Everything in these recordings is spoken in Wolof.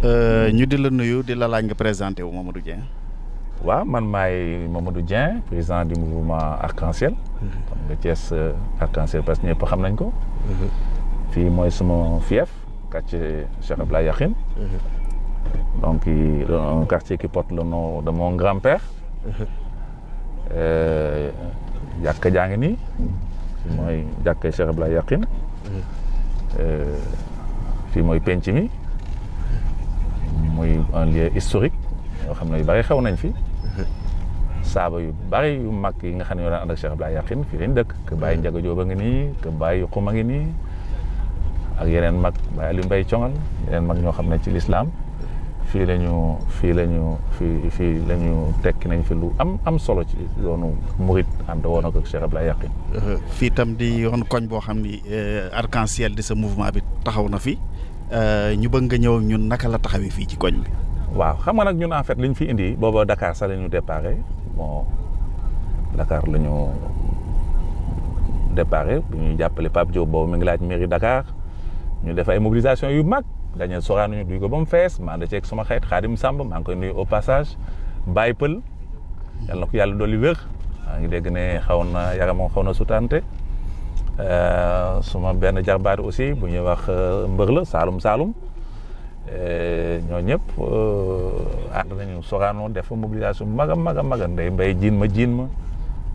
ñu di la nuyu di la laaj nga présenté wu Mamadou Dieng. waaw man maay Mamadou Dieng président du mouvement Arc-en-Ciel. xam nga Thiès Arc-en-Ciel parce que ñëpp xam nañ ko. fii mooy suma fief quartier Cheikh Abdoulaye Yakhine. donc un quartier qui porte le nom de mon grand-père. jàkka jaa ngi nii. fii mooy jàkka Cheikh Abdoulaye Yakhine. fii mooy penc mi. muy un lieu historique yoo xam ne yu bari xew nañ fi. saaba yu bari yu mag yi nga xam ne ñoo daan ànd ak Cheikh Abdoulaye Yakhine fii lañ dëkk. que Baye Ndiaga Diop a ngi nii que Baye Xuma ngi nii ak yeneen mag Baye Aliou Mbaye Congal yeneen mag ñoo xam ne ci lislaam fii la ñu tekki nañ fi lu am solo ci yoonu murit ànd woon ak Cheikh Abdoulaye Yakhine. fii tam di yoon koñ boo xam ni Arc-en-Ciel di sa mouvement bi taxaw na fi ñu bëgg nga ñëw ñun naka la taxawee fii ci koñ bi. waaw xam nga nag ñun en fait liñ fi indi booba Dakar sax la ñu déparé bon Dakar la ñu déparé bu ñuy jàppale Pape Diop boobu mi ngi laaj mairie Dakar ñu def ay mobilisation yu mag dañu Sorano ñu duy ko ba mu fees ma ànd ceeg sama xarit Khadim Samb maa ngi koy nuyu au passage Baye Pël yal na ko yàlla dolli wér maa ngi dégg ne yaramam xaw na sutante suma benn jarbaat aussi bu ñuy wax mbër la Saalum ñoo ñëpp ànd nañu Sorano def mobilisation mag a mag ndey mbay jiin ma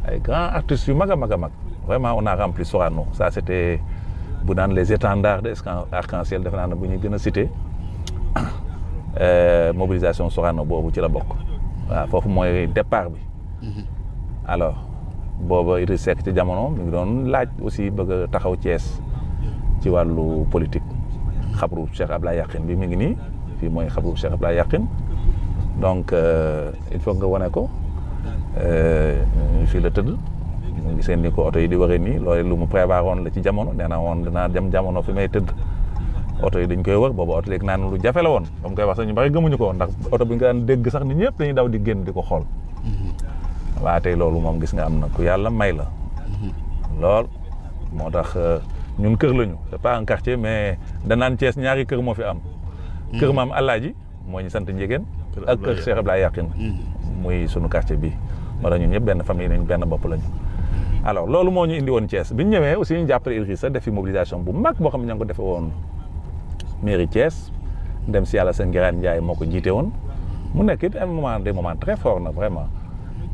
ay grands artistes yu mag a mag vraiment on a rempli Sorano ça c'était bu naan les étendards de Arc-en-Ciel defe naa ne bu ñuy gën a cité mobilisation Sorano boobu ci la bokk waaw foofu mooy départ bi alors booba Idriss Seck ci jamono mi ngi doon laaj aussi bëgg a taxaw Thiès ci wàllu politique xabru Cheikh Abdoulaye Yakhine bi mi ngi nii fii mooy xabru Cheikh Abdoulaye Yakhine donc il faut nga wane ko fii la tëdd mu ngi seen ni ko oto yi di waree nii loolu lu mu prévoir woon la ci jamono nee na woon dinaa dem jamono fi may tëdd oto yi dañ koy wër boobu oto léegi naan lu jafe la woon ba mu koy wax sax ñu bari gëmuñu ko woon ndax oto bi nga daan dégg sax ni ñëpp dañuy daw di génn di ko xool waaw tey loolu moom gis nga am na ku yàlla may la lool moo tax ñun kër lañu c'est pas un quartier mais danaan Thiès ñaari kër moo fi am kër maam Alaaji moo ñu sant Njegéen ak kër Cheikh Abdoulaye Yakhine muy sunu quartier bi moo tax ñun ñëpp benn famille nañ benn bopp lañu alors loolu moo ñu indi woon Thiès bi ñu ñëwee aussi ñu jàppale Idrissa defi mobilisation bu mag boo xam ne ña ngi ko defee woon mairie Thiès dem si yàlla sa Ngiraan Ndiaye moo ko jiite woon mu nekk it un moment des moments très forts na vraiment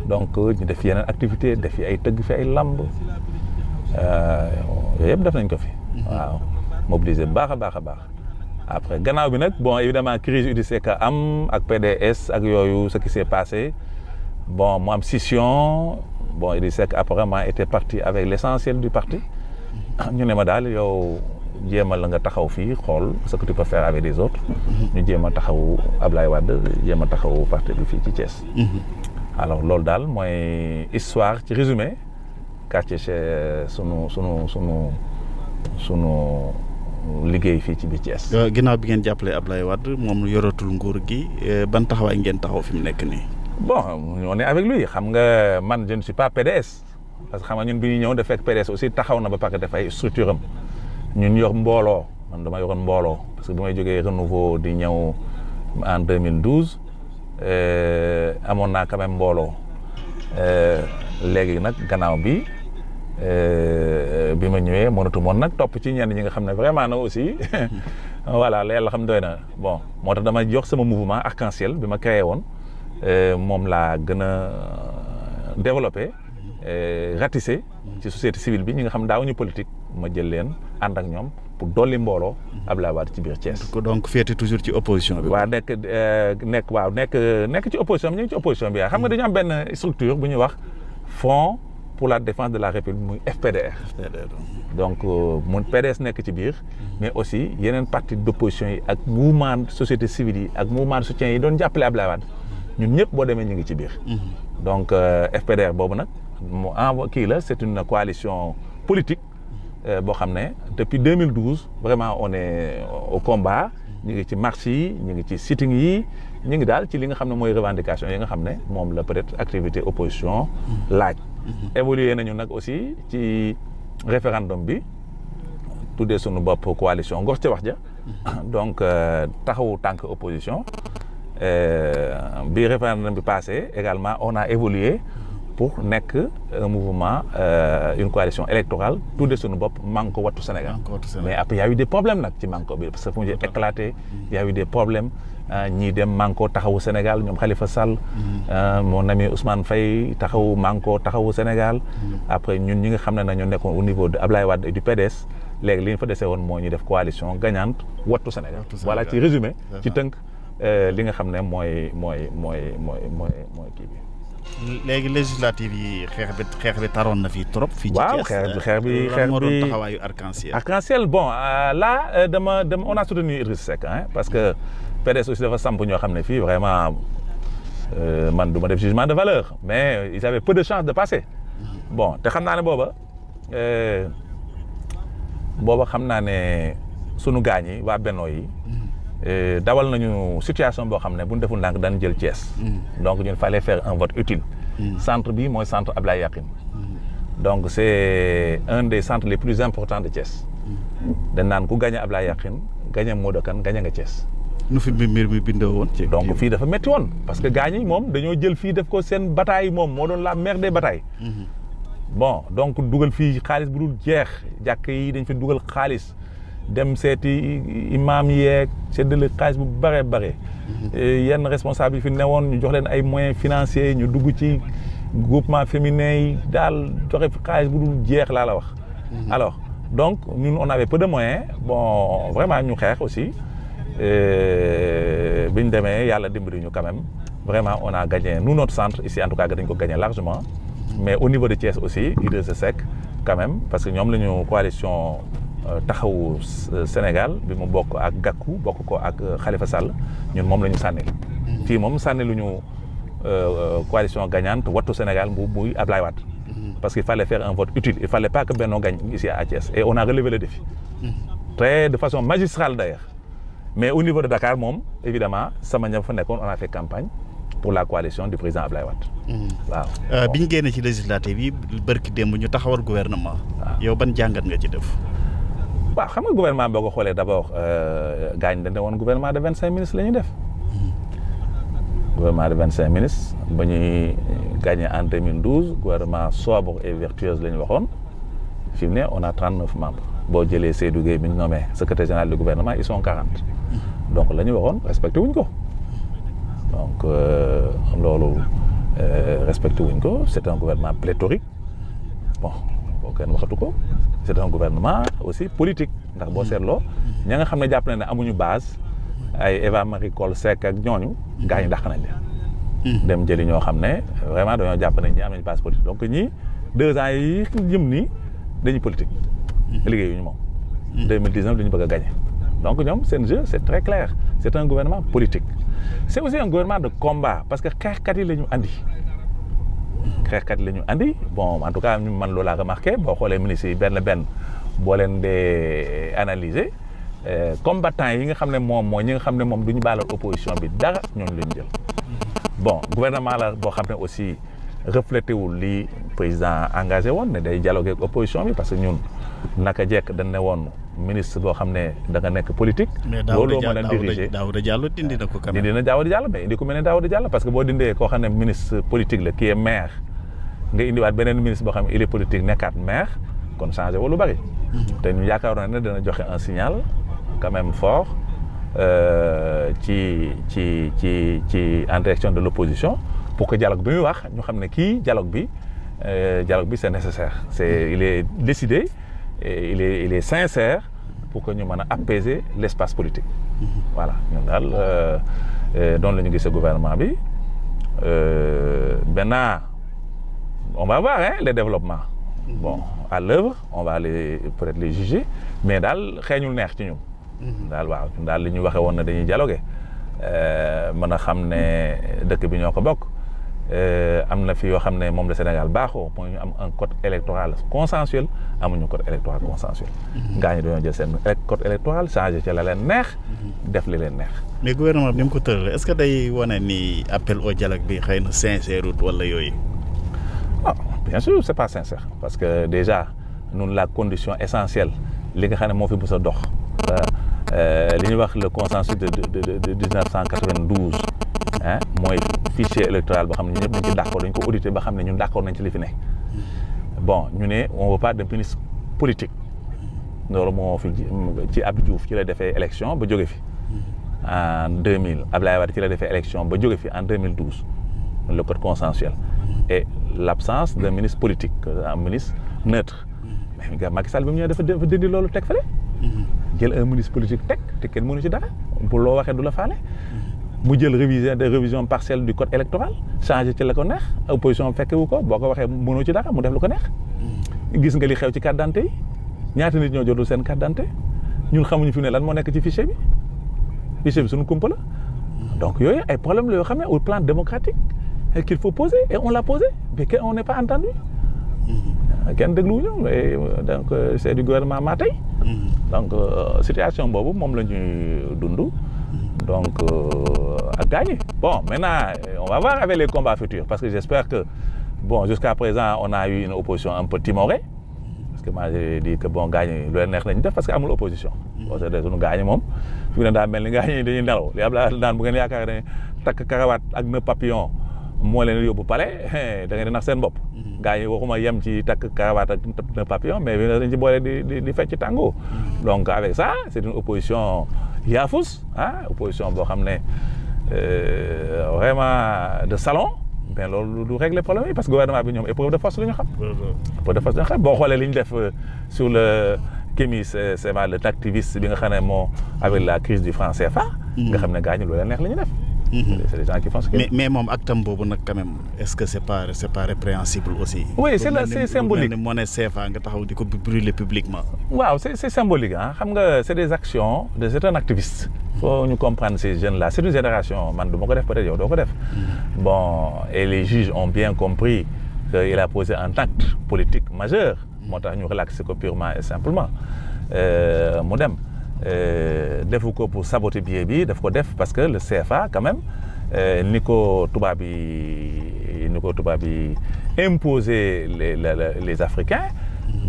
donc ñu def yeneen activité def fi ay tëgg fi ay lamb yooyu yëpp def nañ ko fi waaw mobiliser baax a baax après gannaaw bi nag bon évidemment crise UDCK am ak PDS ak yooyu ce qui s'est passé bon mu am scission bon UDCK apparemment était parti avec l'essentiel du parti ñu ne ma daal yow jéemal la nga taxaw fii xool ce que tu peux faire avec les autres ñu jéem a taxaw Ablaye Wade jéem a taxaw parti bi fii ci Thiès alors loolu daal mooy histoire ci résumé quartier chez sunu liggéey fii ci biir Thiès. ginnaaw bi ngeen jàppale Ablaye Wade moom yoratul nguur gi ban taxawaay ngeen taxaw fi mu nekk nii. bon on est avec lui xam nga man je ne suis pas PDS parce que xam nga ñun bi ñu ñëw def fekk PDS aussi taxaw na ba pare def ay structure am ñun yor mbooloo man dama yoroon mbooloo parce que bi may jógee renouveau di ñëw en 2012 amoon naa quand même mbooloo léegi nag gannaaw bi ma ñëwee mënatu moon nag topp ci ñenn ñi nga xam ne vraiment na aussi voilà la yàlla xam doy na bon moo tax dama jox sama mouvement Arc-en-Ciel bi ma créé woon moom laa gën a développé ratissé ci société civile bi ñi nga xam daawuñu politique ma jël leen ànd ak ñoom pour dolli mbooloo Abdoulaye Wade ci biir Thiès. donc féete toujours ci opposition bi. waaw nekk ci opposition bi ñu ngi ci opposition bi xam nga dañu am benn structure bu ñuy wax Front pour la défense de la République muy FPDR. donc mun PDS nekk ci biir mais aussi yeneen parti d'opposition yi ak mouvement société civile yi ak mouvement de soutien yi doon jàppale Abdoulaye Wade ñun ñëpp boo demee ñu ngi ci biir. donc FPDR boobu nag kii la c'est une coalition politique boo xam ne depuis 2012 vraiment on est au combat ñu ngi ci marche yi ñu ngi ci sitting yi ñu ngi daal ci li nga xam ne mooy revendication yi nga xam ne moom la peut-être activité opposition laaj. évolué nañu nag aussi ci référendum bi tuddee sunu bopp coalition Ngor ca wax ja donc taxawu tànk opposition bi référendum bi passé également on a évolué pour nekk un mouvement une coalition électorale tudde suñu bopp Manko Wattu Sénégal. Mais après il y a eu des problèmes nag ci Manko bi parce que fu mu éclaté il y a eu des problèmes ñii dem Manko taxawu Sénégal ñoom Khalifa Sall mon ami Ousmane Faye taxawu Manko taxawu Sénégal après ñun ñi nga xam ne nañu nekkoon au niveau de Ablaye Wade et du PDS léegi li ñu fa dese woon moo ñu def coalition gagnante Wattu Sénégal. Voilà ci résumé ci tënk li nga xam ne mooy kii bi. léegi législative yi xeex bi taroon na fii trop. fii ci waaw xeex bi moo doon taxawaayu arc-en-ciel. Arc-en-ciel bon là dama on a soutenu Idriss Seck parce que PDS aussi dafa samp ñoo xam ne fii vraiment man du ma def jugement de valeur mais ils avaient peu de chance de passer. Bon te xam naa ne booba xam naa ne sunu gaañ yi waa Benno yi. dawal nañu situation boo xam ne bu ñu deful ndànk daan jël Thiès. donc ñun fallait faire un vote utile. centre bi mooy centre Ablaye Yakhine. donc c'est un des centres les plus importants de Thiès. dañ naan ku gagné Ablaye Yakhine gagné Modou Kane gagné nga Thiès. nu fi mbir mi bindoo woon. donc fii dafa métti woon parce que gaañ yi moom dañoo jël fii def ko seen bataille moom moo doon la mère des batailles. bon donc dugal fii xaalis bu dul jeex jàkk yi dañ fi dugal xaalis. dem seeti imam yeeg seddale xaalis bu bare yenn responsable yi fi newoon ñu jox leen ay moyens financiers ñu dugg ci groupement féminin yi daal joxe fi xaalis bu dul jeex laa la wax. Alors donc ñun on avait peu de moyens bon vraiment ñu xeex aussi biñ demee yàlla dimbali ñu quand même vraiment on a gagné nous notre centre ici en tout cas dañ ko gagné largement mais au niveau de Thiès aussi Idrissa Seck quand même parce que ñoom la ñu coalition taxawu Sénégal bi mu bokk ak Gakou bokk ko ak Khalifa Sall ñun moom la ñu sànnil fii moom sànni lu ñu coalition gagnante Wattu Sénégal muy Ablaye Wade parce qu'il fallait faire un vote utile il fallait pas que Benno gagne ici à Thiès et on a relevé le défi très de façon magistrale d'ailleurs mais au niveau de Dakar moom évidemment sama ña fa nekkoon on a fait campagne pour la coalition du président Ablaye Wade waaw bi ñu génnee ci législative yi bërki démb ñu taxawal gouvernement yow ban jàngat nga ci def waaw xam nga gouvernement boo ko xoolee d'abord gaañ dañ ne woon gouvernement de 25 ministres la ñuy def gouvernement de 25 ministres ba ñuy gagné en 2012 gouvernement sobre et vertueuse la ñu waxoon fi mu ne on a 39 membres boo jëlee Seydou Gueye bi ñu nommé secrétaire général du gouvernement ils sont 40 donc la ñu waxoon respecté wuñ ko donc loolu respecté wuñ ko c'est un gouvernement pléthorique bon boo kenn waxatu ko c'est un gouvernement aussi politique ndax boo seetloo ña nga xam ne jàpp na ne amuñu base ay Eva Marie Coll Seck ak ñooñu gaa ñi dàq nañ leen dem jëli ñoo xam ne vraiment dañoo jàpp ne ñi am nañ base politique donc ñii 2 ans yi jëm nii dañuy politique liggéeyuñu moom 2019 dañu bëgg a gagner donc ñoom seen jeu c'est très clair c'est un gouvernement politique c'est aussi un gouvernement de combat parce que xeexkat yi la ñu andi bon en tout cas man loolu laa remarqué boo xoolee ministres yi benn boo leen dee analyser combattants yi nga xam ne moom mooy ñi nga xam ne moom du ñu baalal opposition bi dara ñooñu la ñu jël bon gouvernement la boo xam ne aussi reflété wul li président engagé woon ne day dialoguer ak opposition bi parce que ñun naka jekk dañ ne woon ministre boo xam ne da nga nekk politique. looloo mën a diriger Daouda Diallo dindi na ko quand même. dindi na Daouda Diallo mais indi ko mel ne Daouda Diallo parce que boo dindee koo xam ne ministre politique la qui est maire nga indiwaat beneen ministre boo xam ne il est politique nekkaat maire kon changé wu lu bari. te ñu yaakaaroon ne dana joxe un signal quand même fort en direction de l'opposition pour que dialogue bi muy wax ñu xam ne kii dialogue bi c'est nécessaire il est décidé et il est sincère pour que ñu mën a apaiser l'espace politique. voilà ñun daal doon la ñu gisee gouvernement bi maintenant on va voir les développements. bon à l'œuvre on va peut-être les juger mais daal xeeñul neex ci ñun. daal waaw ñun daal li ñu waxee woon na dañuy dialoguer mën a xam ne dëkk bi ñoo ko bokk am na fi yoo xam ne moom la Sénégal baaxoo mooy ñu am un code électoral consensuel amuñu code électoral consensuel. gaa ñi dañoo jël seen code électoral changé ci la leen neex. def li leen neex. mais gouvernement bi ni mu ko tëralee est-ce que day wane ni appel au dialogue bi xëy na sincère wala yooyu. ah bien sûr c'est pas sincère parce que déjà ñun la condition essentielle li nga xam ne moo fi mës a dox li ñuy wax le consensus de 1992 ah mooy fichier électoral boo xam ne ñëpp dañ ci d'accord dañ ko audité ba xam ne ñun d'accord nañ ci li fi ne bon ñu ne on veut pas de ministre politique loolu moo fi ci Abdou Diouf ci la defee élection ba jóge fi en 2000 Abdoulaye Wade ci la defee élection ba jóge fi en 2012 le code consensuel et l'absence d'un ministre politique un ministre neutre mais gars Macky Sall bi mu ñëwee dafa dindi loolu teg fële jël un ministre politique teg te kenn mënu ci dara bu loo waxee du la faale mu jël révision partielle du code électoral changé ci la ko neex opposition fekke wu ko boo ko waxee mënoo ci dara mu def lu ko neex gis nga li xew ci carte d'identité yi ñaata nit ñoo jotul seen carte d'identité ñun xamuñu fi ne lan moo nekk ci fichier bi suñu kumpa la donc yooyu ay problème la yoo xam ne au plan démocratique qu'il faut poser et on l'a posé mais on n'est pas entendu kenn dégluwuñu donc c'est du gouvernement maa tey donc situation boobu moom la ñuy dund donc ak gaañi bon maintenant on va voir avec les combats futurs parce que j'espère que bon jusqu'à présent on a eu une opposition un peu timorée parce que moi j'ai dit que bon gaañi lu leen neex lañu def parce que amul opposition boo seetlee suñu gaañi moom fi mu ne daa mel ni gaañi dañuy nelaw li Abdoulaye daan bu ngeen yaakaar ne takk karawaat ak nœud papillon moo leen yóbbu palais da ngeen di nax seen bopp gaañi waxuma yem ci takk karawaat ak nœud papillon mais dañ ci boole di fecc tango donc avec ça c'est une opposition yaafus opposition boo xam ne vraiment de salon mais loolu du régler problème yi parce que gouvernement bi ñoom épreuve de force la ñu xam. épreuve de force la ñu xam boo xoolee li ñu def sur le Kémi Séba le activiste bi nga xam ne moo avec la crise du franc CFA. nga xam ne gars ñi lu leen neex la ñu def. c'est des gens qui font ce mais moom actam boobu nag quand même est-ce que c'est pas répréhensible aussi. oui c'est symbolique lu mel ne CFA nga taxaw di ko brûler publiquement. waaw c'est symbolique xam nga c'est des actions c'est un activiste. faut ñu comprendre ces jeunes là c'est une génération man du ma ko def peut-être yow doo ko def. bon et les juges ont bien compris qu'il a posé un acte politique majeur. moo tax ñu relaxer ko purement et simplement mu dem. defu ko pour saboter billet bi daf ko def parce que le CFA quand même ni ko tubaab yi imposer les Africains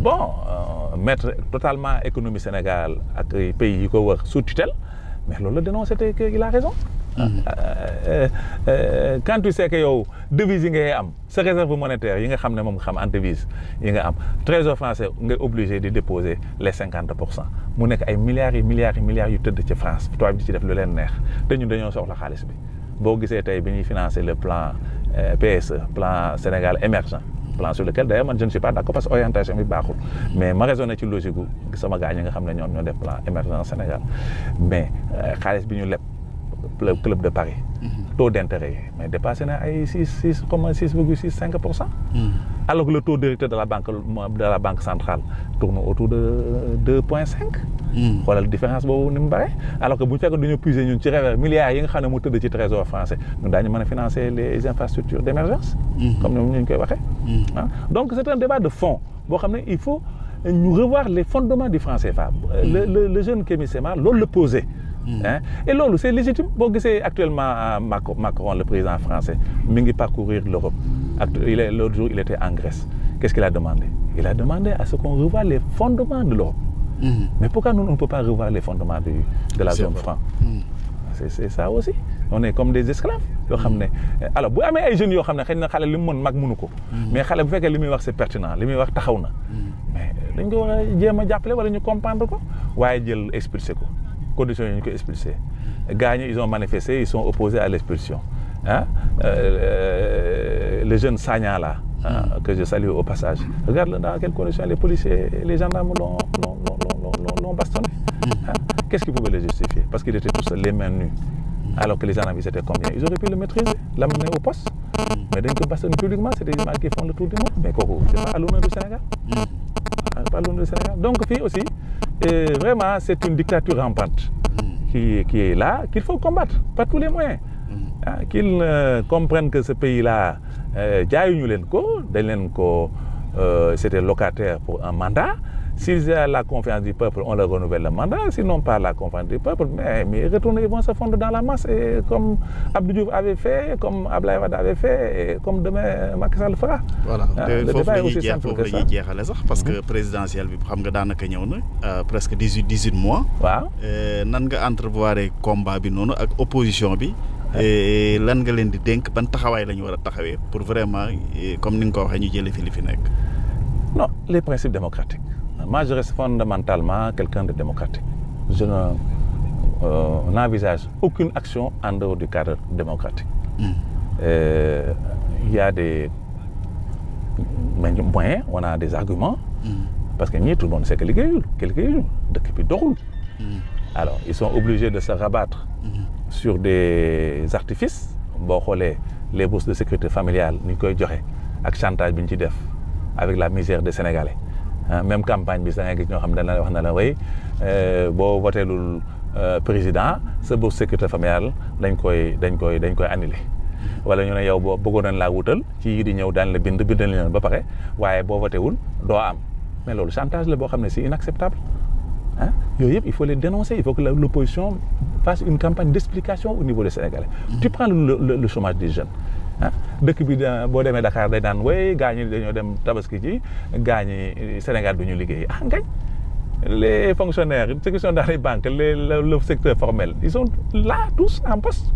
bon mettre totalement économie Sénégal ak pays yi ko wër sous tutelle mais loolu la dénoncé te il a raison. Quand tu sais que yow devise yi ngay am sa réserve monétaire yi nga xam ne moom nga xam en devise yi nga am trésor français nga obligé de déposer les 50% mu nekk ay milliards yu tëdd ci France tubaab bi di ci def lu leen neex te ñun dañoo soxla xaalis bi boo gisee tey bi ñuy financer le plan PSE plan Sénégal émergent plan sur lequel d'ailleurs man je ne suis pas d'accord parce que orientation bi baaxul mais ma raisonné ci logique gu sama gars ñi nga xam ne ñoom ñoo def plan émergent Sénégal mais xaalis bi ñu leb club de Paris taux d'intérêt yi mais dépassé na ay 6,5%. Alors que le taux directeur de la banque centrale tourne autour de 2,5. xoolal différence boobu ni mu bare alors que bu ñu fekkoon dañoo puiser ñun ci milliards yi nga xam ne moo tëdd ci trésor français ñun daañu mën a financer les infrastructures d'émergence. comme ñoom ñu koy waxee. donc c'est un débat de fond boo xam ne il faut ñu revoir les fondements du franc CFA. le jeune Kémi Séba loolu la posé. Et loolu c'est légitime boo gisee actuellement Macron le président français mi ngi parcourir l'Europe l'autre jour il était en Grèce qu'est-ce qu'il a demandé? Il a demandé à ce qu'on revoie les fondements de l'Europe. Mais pourquoi nous on ne peut pas revoir les fondements de la zone franc? C'est ça aussi on est comme des esclaves yoo xam ne alors bu amee ay jeunes yoo xam ne xëy na xale li mu mën mag mënu ko mais xale bu fekkee li muy wax c'est pertinent li muy wax taxaw na mais dañ ko war a jéem a jàppale wala ñu comprendre ko waaye jël expulsé ko conditions yi ñu ko expulsé gars ñi ils ont manifesté ils sont opposés à l'expulsion le jeune Sagna là que je salue au passage regarde dans quelles conditions les policiers et les gendarmes l'ont bastonné qu'est-ce qui pouvait le justifier parce qu'il était tout seul les mains nues alors que les gendarmes ils étaient combien ils auraient pu le maîtriser l'amener au poste mais dañ ko bastonné publiquement c'est des images qui font le tour du monde mais kooku c'est pas à l'honneur du Sénégal pas à l'honneur du Sénégal donc fii aussi vraiment c'est une dictature rampante qui est là qu'il faut combattre par tous les moyens qu'ils comprennent que ce pays-là jaayuñu leen ko dañ leen ko c'était locataire pour un mandat S'ils ont la confiance du peuple, on leur renouvelle le mandat. S'ils n'ont pas la confiance du peuple, mais retournent, ils vont se fondre dans la masse. Et comme Abdou Diouf avait fait, comme Abdoulaye Wade avait fait, et comme demain Macky Sall fera. Voilà. Le débat est aussi simple que ça. Parce que présidentielle bi xam nga daanaka ñëw na presque 18 mois. waaw nan nga entrevoir combat bi noonu ak opposition bi. lan nga leen di dénk ban taxawaay la ñu war a taxawee pour vraiment comme ni nga ko waxee ñu jëlee fi li fi nekk. Non, les principes démocratiques. Moi, je reste fondamentalement quelqu'un de démocratique. Je n'envisage aucune action en dehors du cadre démocratique. Il y a des moyens, on a des arguments, parce que tout le monde sait que depuis Dorul. Alors, ils sont obligés de se rabattre sur des artifices. Bon, les bourses de sécurité familiale, avec chantage, avec la misère des Sénégalais. Même campagne, bi da ngay gis ñoo xam ne dañ la wax na la way boo voteelul président sa bourse sécurité familiale dañ koy annulé. wala ñu ne yow boo bëggoon nañ laa wutal ci yi di ñëw daan la bindal leen ba pare waaye boo votewul doo am mais loolu chantage la boo xam ne c'est inacceptable ah yooyu yëpp il faut les dénoncer, il faut que l'opposition fasse une campagne d'explication au niveau des Sénégalais. Tu prends le chômage des jeunes. dëkk bi boo demee Dakar day naan way gaa ñi dañoo dem tabaski ji gaa ñi Sénégal du ñu liggéey ngañ les fonctionnaires ceux qui sont dans les banques le secteur formel ils sont là tous en poste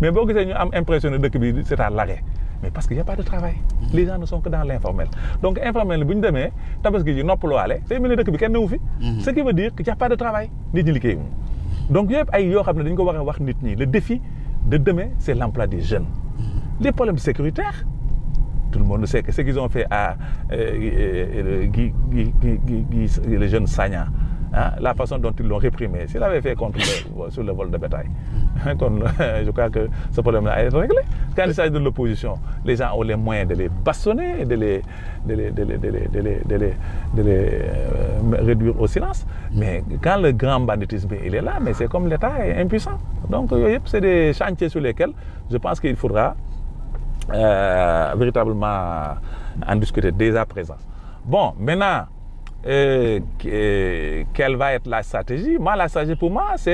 mais boo gisee ñu am impressionné dëkk bi c'est à l'arrêt mais parce qu'il n'y a pas de travail les gens ne sont que dans l'informel donc informel bu ñu demee tabaski ji noppaluwaale day mel ni dëkk bi kenn newu fi ce qui veut dire qu'il n'y a pas de travail nit ñi liggéey donc yëpp ay yoo xam ne dañ ko war a wax nit ñi le défi de demain c'est l'emploi des jeunes. Les problèmes sécuritaires, tout le monde sait que ce qu'ils ont fait à les jeunes Sagna, hein, la façon dont ils l'ont réprimé, s'ils l'avaient fait sur le vol de bétail, je crois que ce problème-là a été réglé. Quand il s'agit de l'opposition, les gens ont les moyens de les bastonner, de les réduire au silence. Mais quand le grand banditisme il est là, mais c'est comme l'État est impuissant. Donc c'est des chantiers sur lesquels je pense qu'il faudra véritablement en discuter dès à présent. Bon, maintenant, quelle va être la stratégie? Moi, la stratégie pour moi, c'est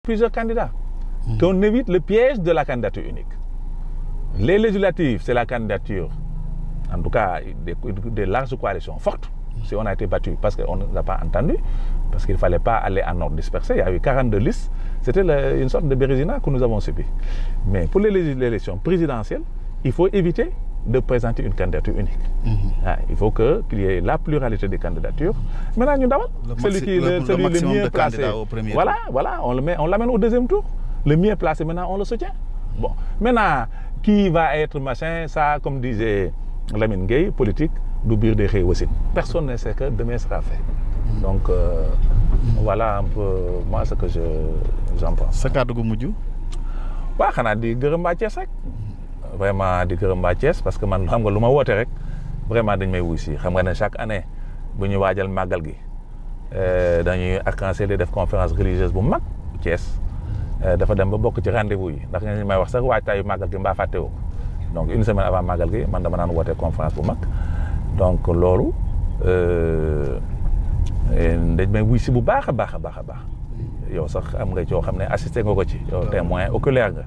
plusieurs candidats. Qu'on évite le piège de la candidature unique. Les législatives, c'est la candidature, en tout cas, des larges coalitions fortes. Si on a été battu parce qu'on ne nous a pas entendu, parce qu'il ne fallait pas aller en ordre dispersé, il y a eu 42 listes, c'était une sorte de bérésina que nous avons subi. Mais pour les élections présidentielles, il faut éviter de présenter une candidature unique. Il faut qu'il y ait la pluralité des candidatures. Maintenant, nous avons celui le mieux placé. Voilà, on l'amène au deuxième tour. Le mieux placé, maintenant, on le soutient. Bon, maintenant, qui va être machin, ça, comme disait Lamine Gueye, politique, d'oublir des réussites. Personne ne sait que demain sera fait. Donc, voilà un peu, moi, ce que j'en pense. Ce cadre de Goumoudiou? Oui, je dis que vraiment di gërëm waa Thiès parce que man xam nga lu ma woote rek vraiment dañ may wuy si xam nga ne chaque année bu ñu waajal màggal gi dañuy arc-en-ciel def conférence religieuse bu mag Thiès dafa dem ba bokk ci rendez-vous yi ndax ñu may wax sax waajtaayu màggal gi mbaa fàtte woo donc une semaine avant màggal gi man dama naan woote conférence bu mag donc loolu dañ may wuy si bu baax a baax a baax a baax yow sax am nga coo xam ne assisté nga ko ci yow témoin oculaire nga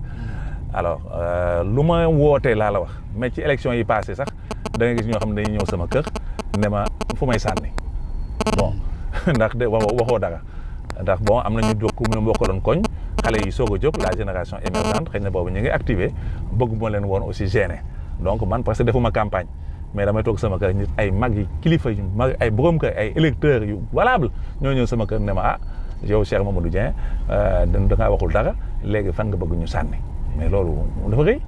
alors lu ma wootee laa la wax mais ci élection yi passé sax da nga gis ñoo xam ne dañuy ñëw sama kër ne ma fu may sànni bon ndax de waxoo dara ndax bon am na ñu jóg mu ne bokkaloon koñ xale yi soog a jóg la génération émergente xëy na boobu ñu ngi activé bëgg moo leen woon aussi gêné donc man parce que defuma campagne mais damay toog sama kër nit ay mag yi kilifa yu mag ay borom kër ay électeurs yu valable ñoo ñëw sama kër ne ma yow Cheikh Mamadou Dieng da ngaa waxul dara léegi fan nga bëgg ñu sànni mais loolu dafa rëy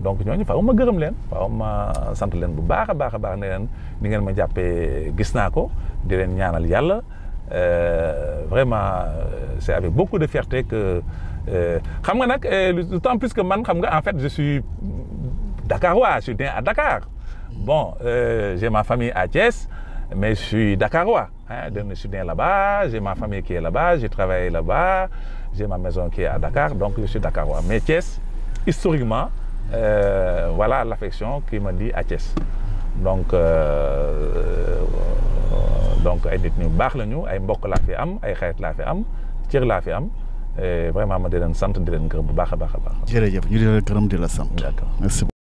donc ñooñu faaw ma gërëm leen faaw ma sant leen bu baax a baax a baax ne leen ni ngeen ma jàppee gis naa ko di leen ñaanal yàlla vraiment c'est avec beaucoup de fierté que xam nga nag d'autant plus que man xam nga en fait je suis Dakarois, je suis né à Dakar bon j'ai ma famille à Thiès mais je suis Dakarois donc je suis né là-bas, j'ai ma famille qui est là-bas, j'ai travaillé là-bas, j'ai ma maison qui est à Dakar, donc je suis Dakarois. Mais Thiès, historiquement, voilà l'affection qui m'a dit à Thiès. Donc, donc ay nit ñu baax lañu ay mbokk laa fi am ay xarit laa fi am cër laa fi am vraiment ma di leen sant di leen gërëm bu baax a baax a baax. jërëjëf ñu di la gërëm di la sant. D'accord. Merci.